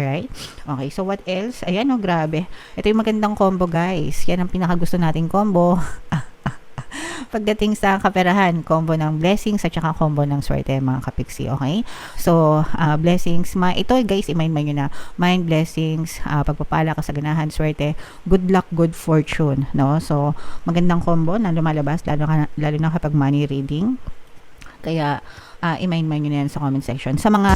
Alright? Okay, so what else? Ayan, oh, grabe. Ito yung magandang combo, guys. Yan ang pinakagusto nating combo. Pagdating sa kaperahan, combo ng blessings at saka combo ng swerte, mga kapiksi, okay? So, blessings, ito guys, i-mind nyo na, mind blessings, pagpapala, kasaganahan, swerte, good luck, good fortune, no? So, magandang combo na lumalabas, lalo na kapag money reading. Kaya, i-mind nyo na yan sa comment section. Sa mga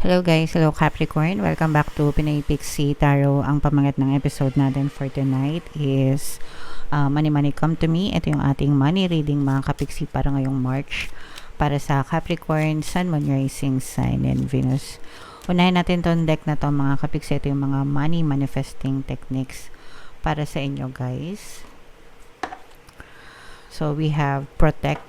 Hello guys, hello Capricorn. Welcome back to Pinay Pixie Tarot. Ang pamangat ng episode natin for tonight is Money Money Come to Me. Ito yung ating money reading, mga kapiksi, para ngayong March. Para sa Capricorn, Sun, Moon, Rising Sign, and Venus. Unahin natin tong deck na to, mga kapiksi. Ito yung mga money manifesting techniques para sa inyo, guys. So we have Protect,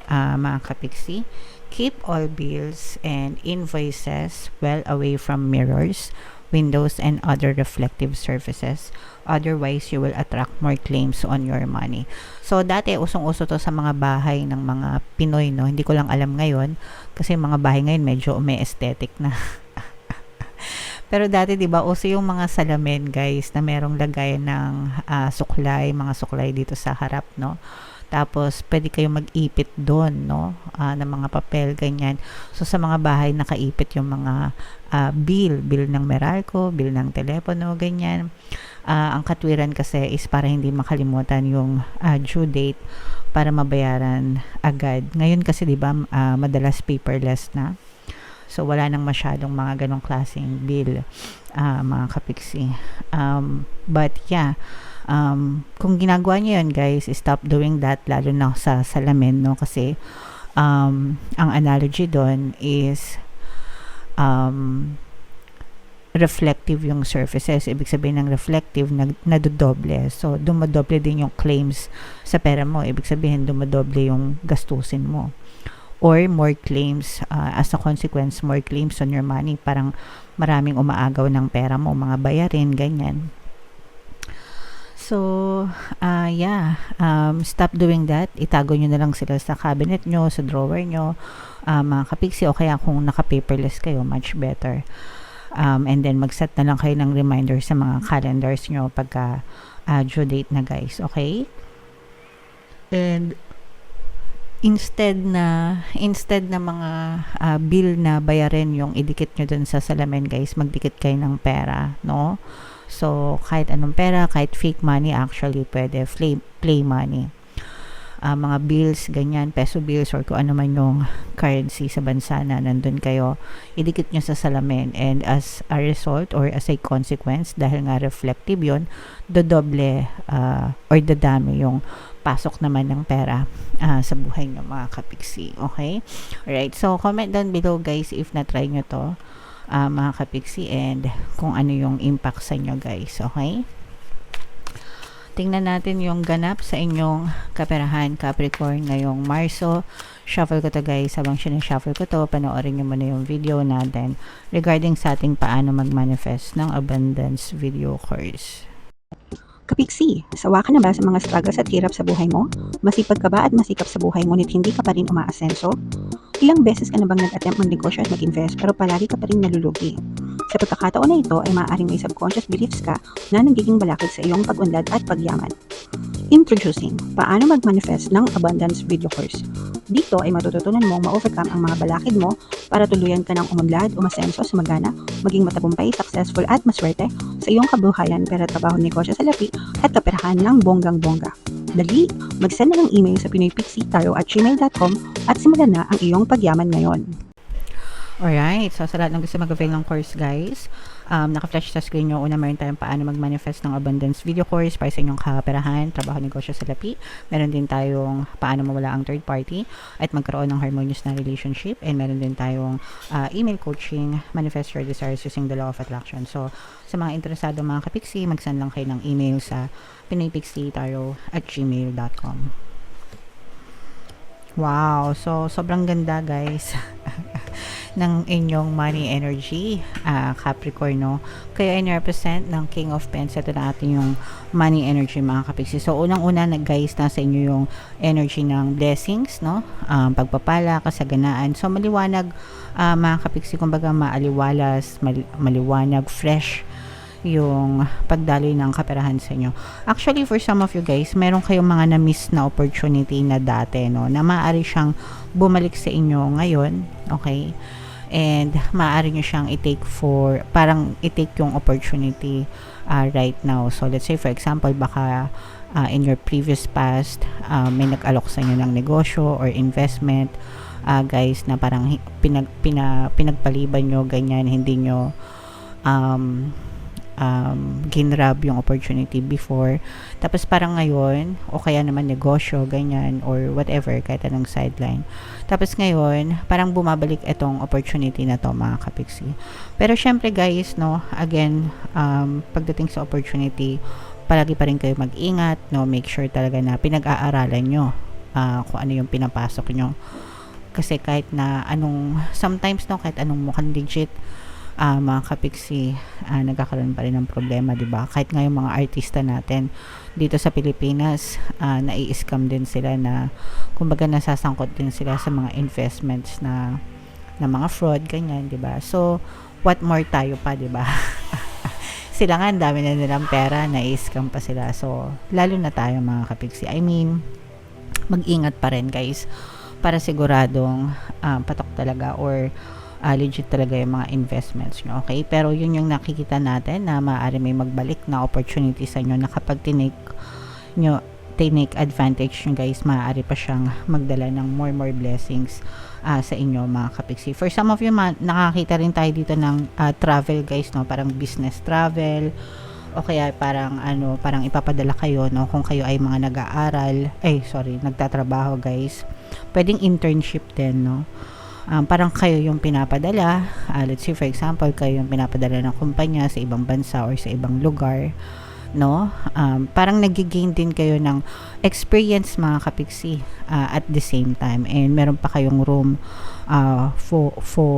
mga kapiksi. Keep all bills and invoices well away from mirrors, windows, and other reflective surfaces. Otherwise, you will attract more claims on your money. So, dati, usong-uso to sa mga bahay ng mga Pinoy, no? Hindi ko lang alam ngayon kasi mga bahay ngayon medyo may aesthetic na. Pero dati, di ba, uso yung mga salamin, guys, na merong lagayan ng suklay, mga suklay dito sa harap, no? Tapos, pwede kayo mag-ipit doon, no? Ng mga papel, ganyan. So, sa mga bahay, nakaipit yung mga bill ng Meralco, bill ng telepono, ganyan. Ang katwiran kasi is para hindi makalimutan yung due date para mabayaran agad. Ngayon kasi, di ba, madalas paperless na. So, wala nang masyadong mga ganong klaseng bill, mga kapiksi. But, yeah. Kung ginagawa niyo yun, guys, stop doing that, lalo na sa salamin, no? Kasi ang analogy doon is reflective yung surfaces. Ibig sabihin ng reflective, nadodoble. So, dumadoble din yung claims sa pera mo. Ibig sabihin, dumadoble yung gastusin mo. Or more claims, as a consequence, more claims on your money. Parang maraming umaagaw ng pera mo, mga bayarin, ganyan. So, stop doing that. Itago nyo na lang sila sa cabinet nyo, sa drawer nyo, mga kapiksi, o kaya kung naka-paperless kayo, much better. And then, mag-set na lang kayo ng reminder sa mga calendars nyo pagka due date na, guys. Okay? And, instead na mga bill na bayarin yung idikit nyo dun sa salamin, guys, magdikit kayo ng pera, no? So, kahit anong pera, kahit fake money, actually, pwede, play money. Mga bills, ganyan, peso bills, or kung ano man yung currency sa bansa na nandun kayo, idikit nyo sa salamin. And as a result, or as a consequence, dahil nga reflective yun, dodoble, or dadami yung pasok naman ng pera sa buhay nyo, mga kapiksi. Okay? Alright, so comment down below, guys, if na-try nyo to, mga kapiksi, and kung ano yung impact sa inyo, guys. Okay? Tingnan natin yung ganap sa inyong kaperahan, Capricorn, ngayong Marso. Shuffle ko to, guys. Habang sinashuffle ko to, panoorin nyo muna yung video natin regarding sa ating paano mag-manifest ng abundance video course. Kapiksi, sawa ka na ba sa mga struggles at hirap sa buhay mo? Masipag ka ba at masikap sa buhay ngunit hindi ka pa rin umaasenso? Ilang beses ka na bang nag-attempt mag-negosyo at mag-invest pero palagi ka pa rin nalulugi? Sa pagkakataon na ito ay maaaring may subconscious beliefs ka na nagiging balakid sa iyong pag-unlad at pagyaman. Introducing, paano mag-manifest ng abundance video course. Dito ay matututunan mong ma-overcome ang mga balakid mo para tuluyan ka ng umunlad, umasenso, sumagana, maging matagumpay, successful at maswerte sa iyong kabuhayan, pera, trabaho, negosyo, salapi at kaperahan ng bonggang-bongga. Dali, mag-send na ng email sa pinoypixie@gmail.com at simulan na ang iyong pagyaman ngayon. Alright, so sa lahat ng gusto mag-avail ng course, guys, naka-flash sa screen nyo. Una, meron tayong paano mag-manifest ng abundance video course para sa inyong kaperahan, trabaho, negosyo, salapi. Meron din tayong paano mawala ang third party at magkaroon ng harmonious na relationship. And meron din tayong email coaching, manifest your desires using the law of attraction. So, sa mga interesado, mga kapiksi, mag-send lang kayo ng email sa pinoypixie@gmail.com. Wow, so sobrang ganda, guys. ng inyong money energy, Capricorn, no? Kayo ay represent ng King of Pence. Ito na ating yung money energy, mga kapiksi. So, unang-una, guys, nasa inyo yung energy ng blessings, no? Pagpapala, kasaganaan. So, maliwanag, mga kapiksi, kumbaga maaliwalas, maliwanag, fresh yung pagdaloy ng kaperahan sa inyo. Actually, for some of you guys, meron kayong mga na-miss na opportunity na dati, no? Na maaari siyang bumalik sa inyo ngayon, okay? And maaari nyo siyang parang i-take yung opportunity right now. So, let's say, for example, baka in your previous past, may nag-alok sa inyo ng negosyo or investment, guys, na parang pinagpaliban nyo, ganyan, hindi nyo ginrab yung opportunity before, tapos parang ngayon, o kaya naman negosyo, ganyan, or whatever, kahit anong sideline, tapos ngayon, parang bumabalik itong opportunity na to, mga kapiksi. Pero syempre guys, no, again, pagdating sa opportunity, palagi pa rin kayo mag-ingat, no, make sure talaga na pinag-aaralan nyo kung ano yung pinapasok nyo, kasi kahit na sometimes, no, kahit anong mukhang legit, mga kapiksi, nagkakaroon pa rin ng problema, di ba? Kahit nga yung mga artista natin dito sa Pilipinas, nai-scam din sila, na kumbaga nasasangkot din sila sa mga investments na mga fraud, ganyan, di ba? So, what more tayo pa, di ba? Sila nga, ang dami na nilang pera, nai-scam pa sila. So, lalo na tayo, mga kapiksi. I mean, mag-ingat pa rin, guys, para siguradong patok talaga, or legit talaga yung mga investments nyo, okay? Pero yun yung nakikita natin, na maaari may magbalik na opportunity sa inyo, na kapag tinake advantage nyo, guys, maaari pa siyang magdala ng more blessings sa inyo, mga kapiksi. For some of you, nakakita rin tayo dito ng travel, guys, no? Parang business travel, o kaya parang ipapadala kayo, no? Kung kayo ay mga nagtatrabaho, guys. Pwedeng internship din, no? Parang kayo yung pinapadala, let's say for example, kayo yung pinapadala ng kumpanya sa ibang bansa or sa ibang lugar, no? Parang nagigain din kayo ng experience, mga kapiksi, at the same time, and meron pa kayong room for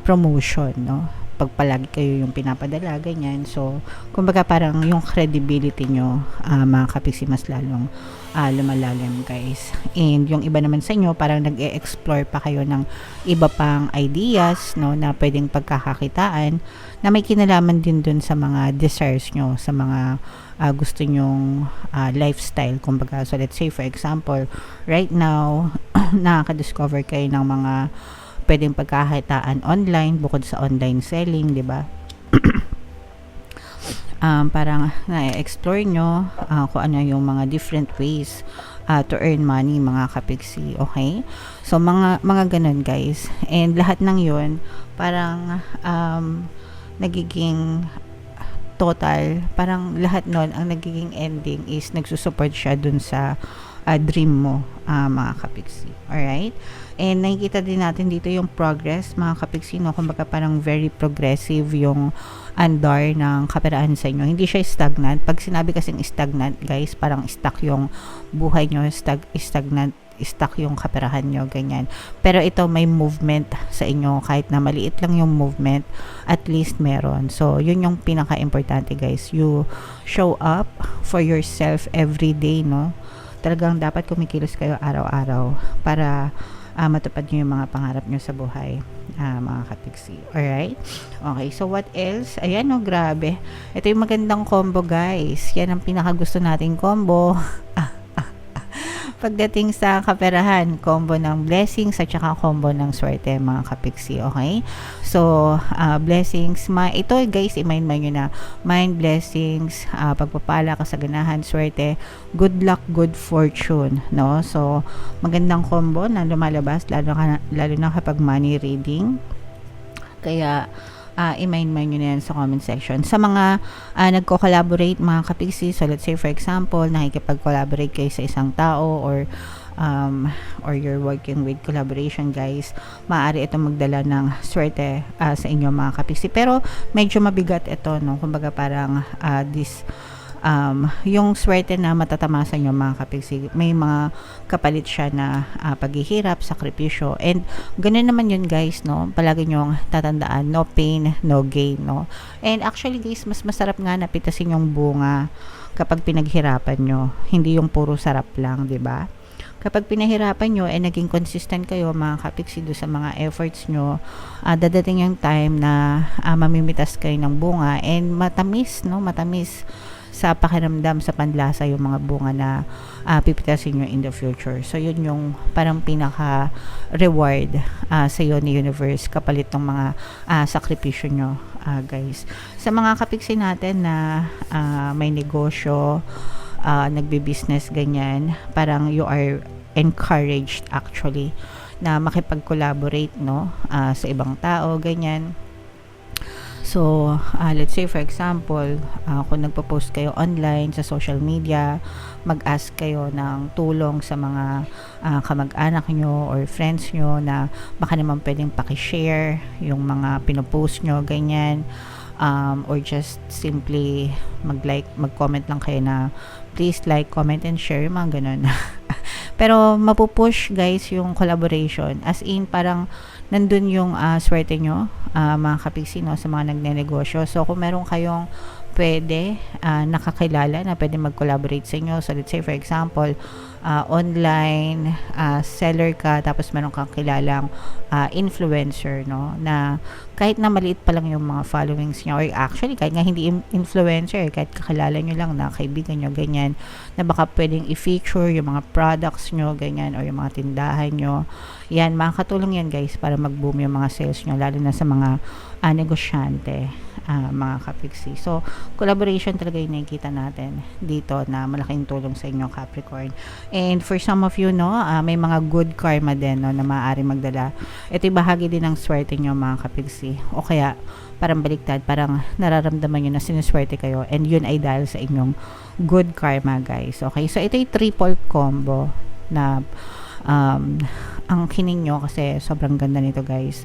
promotion, no? Pag palagi kayo yung pinapadala, ganyan. So, kumbaga parang yung credibility nyo, mga kapiksi, mas lalong lumalalim, guys. And yung iba naman sa inyo, parang nag-e-explore pa kayo ng iba pang ideas, no, na pwedeng pagkakakitaan, na may kinalaman din dun sa mga desires nyo, sa mga gusto nyong lifestyle, kumbaga. So, let's say, for example, right now, nakaka-discover kayo ng mga pwedeng pagkakitaan online, bukod sa online selling, di ba? Parang na-explore nyo kung ano yung mga different ways to earn money, mga kapiksi, okay? So, mga ganun, guys. And lahat ng yun, parang nagiging total, parang lahat nun, ang nagiging ending is nagsusupport siya dun sa dream mo, mga kapiksi. Alright? And nakikita din natin dito yung progress, mga kapiksi, no? Kumbaga parang very progressive yung andar ng kaperahan sa inyo. Hindi siya stagnant. Pag sinabi kasing stagnant, guys, parang stuck yung buhay nyo, stagnant, stuck yung kaperahan nyo, ganyan. Pero ito, may movement sa inyo. Kahit na maliit lang yung movement, at least meron. So, yun yung pinaka-importante, guys. You show up for yourself every day, no? Talagang dapat kumikilos kayo araw-araw para matupad nyo yung mga pangarap nyo sa buhay, mga kapiksi. Alright? Okay, so what else? Ayan, no, grabe. Ito yung magandang combo, guys. Yan ang pinakagusto nating combo. Pagdating sa kaperahan, combo ng blessings at saka combo ng swerte, mga kapiksi, okay? So, blessings, ito guys, i-mind nyo na, mind, blessings, pagpapala, kasaganahan, swerte, good luck, good fortune, no? So, magandang combo na lumalabas, lalo na kapag money reading. Kaya, i-mind nyo na yan sa comment section. Sa mga nagko-collaborate, mga kapiksi, so let's say for example, nakikipag-collaborate kayo sa isang tao, or you're working with collaboration, guys, maaari ito magdala ng swerte sa inyo, mga kapiksi. Pero medyo mabigat ito, no? Kumbaga parang yung swerte na matatamasan nyo mga kapiksi, may mga kapalit siya na paghihirap, sakripisyo, and ganun naman yun guys, no? Palagi nyong tatandaan, no pain, no gain, no? And actually guys, mas masarap nga napitasin yung bunga kapag pinaghirapan nyo, hindi yung puro sarap lang, di ba? Kapag pinahirapan nyo and naging consistent kayo mga kapiksi do sa mga efforts nyo, dadating yung time na mamimitas kayo ng bunga and matamis, no? Matamis sa pakiramdam, sa panlasa yung mga bunga na pipitasin nyo in the future. So yun yung parang pinaka reward sa iyo ni universe kapalit ng mga sakripisyo nyo guys. Sa mga kapiksi natin na may negosyo, nagbi-business ganyan, parang you are encouraged actually na makipag-collaborate, no, sa ibang tao ganyan. So let's say for example, kung nagpo-post kayo online sa social media, mag-ask kayo ng tulong sa mga kamag-anak nyo or friends nyo na baka naman pwedeng paki-share yung mga pinopost nyo ganyan. Or just simply mag-like, mag-comment lang kayo na please like, comment, and share, yung mga ganun. Pero mapupush guys yung collaboration, as in parang nandun yung swerte nyo mga kapiksi, no, sa mga nagnenegosyo. So kung meron kayong pwede nakakilala na pwede mag-collaborate sa inyo, so let's say for example online seller ka, tapos meron kang kilalang influencer, no, na kahit na maliit pa lang yung mga followings niya, or actually kahit nga hindi influencer, kahit kakilala nyo lang na kaibigan nyo ganyan, na baka pwedeng i-feature yung mga products nyo ganyan, or yung mga tindahan nyo, yan, makakatulong yan guys para mag-boom yung mga sales nyo, lalo na sa mga negosyante mga kapiksi. So collaboration talaga yung nakikita natin dito na malaking tulong sa inyo Capricorn. And for some of you, no, may mga good karma din, no, na maaari magdala. Ito'y bahagi din ng swerte nyo mga kapiksi, o kaya parang baliktad, parang nararamdaman nyo na sinuswerte kayo, and yun ay dahil sa inyong good karma guys. Okay, so ito'y triple combo na ang kining nyo, kasi sobrang ganda nito guys.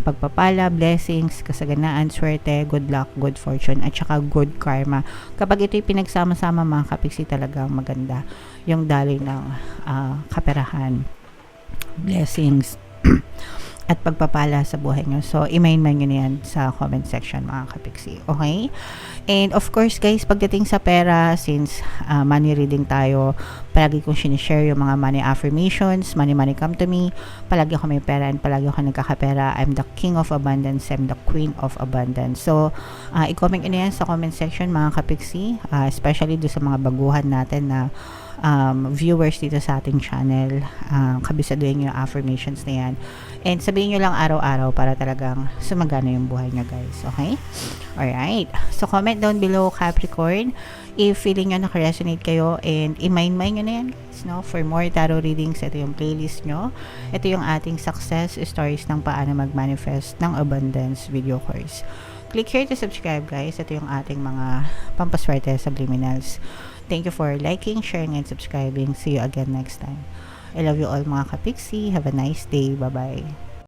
Pagpapala, blessings, kasaganaan, swerte, good luck, good fortune, at saka good karma. Kapag ito'y pinagsama-sama mga kapiksi, talagang maganda yung daloy ng kaperahan, blessings, at pagpapala sa buhay nyo. So, i-main-main nyo na yan sa comment section mga kapiksi. Okay? And of course guys, pagdating sa pera, since money reading tayo, palagi kong sinishare yung mga money affirmations, money come to me, palagi ako may pera and palagi ako nagkakapera. I'm the king of abundance, I'm the queen of abundance. So, i-comment nyo na yan sa comment section mga kapiksi, especially do sa mga baguhan natin na viewers dito sa ating channel. Kabisaduhin yung affirmations na yan, and sabihin nyo lang araw-araw para talagang sumagana yung buhay nyo guys. Okay? Alright, so comment down below Capricorn if feeling nyo naka-resonate kayo, and i-mind nyo na yan guys, no? For more tarot readings, ito yung playlist nyo. Ito yung ating success stories ng paano mag-manifest ng abundance video course. Click here to subscribe guys. Ito yung ating mga pampaswerte subliminals. Thank you for liking, sharing, and subscribing. See you again next time. I love you all mga kapiksi. Have a nice day. Bye-bye.